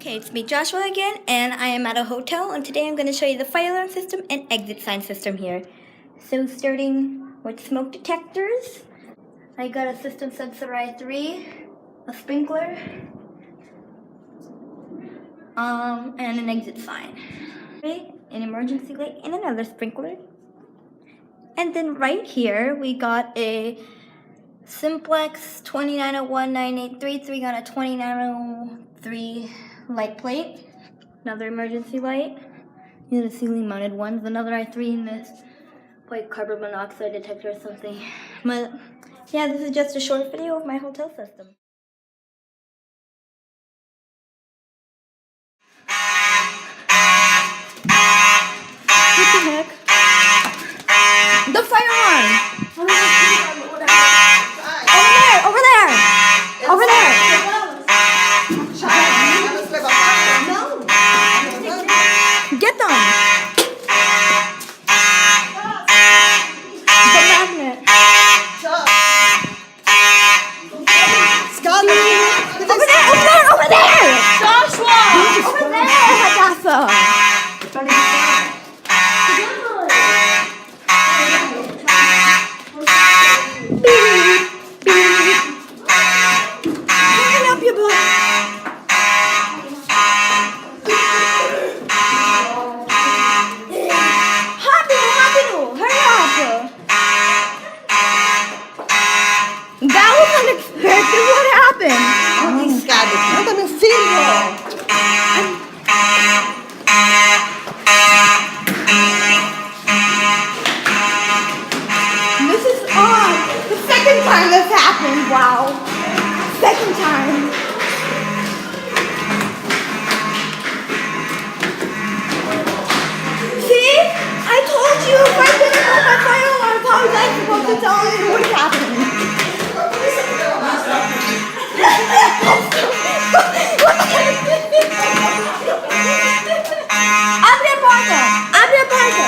Okay, it's me, Joshua, again, and I am at a hotel, and today I'm going to show you the fire alarm system and exit sign system here. So starting with smoke detectors, I got a system sensor i3, a sprinkler, and an exit sign. Okay, an emergency light and another sprinkler. And then right here, we got a Simplex 2901983 on a 2903 light plate. Another emergency light. These are the ceiling mounted ones. Another i3 in this like carbon monoxide detector or something. But yeah, this is just a short video of my hotel system. What the heck? The fire alarm! Over there! Over there! Get them! The magnet. Over there! Joshua! Over there, Hadassah! Hurry up, you boy! That was unexpected. What happened? Manda meu filho! This is the second time this happened. Wow. Second time. See? I told you if I didn't know my fire alarm, how was I supposed to tell you what happened? Abre a porta! Abre a porta!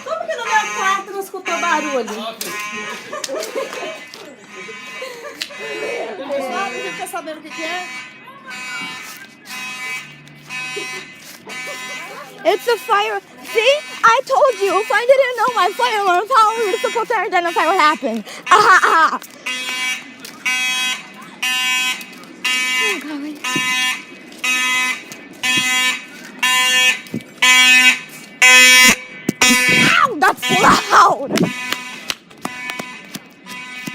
Como que no meu quarto não escutou barulho? Pessoal, você quer saber o que é? It's a fire. See? I told you. If I didn't know my fire alarm, how we were supposed to identify what happened. Aha, aha. Oh, golly. Ow, that's loud.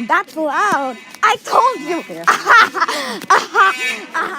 That's loud. I told you. Aha, aha, aha.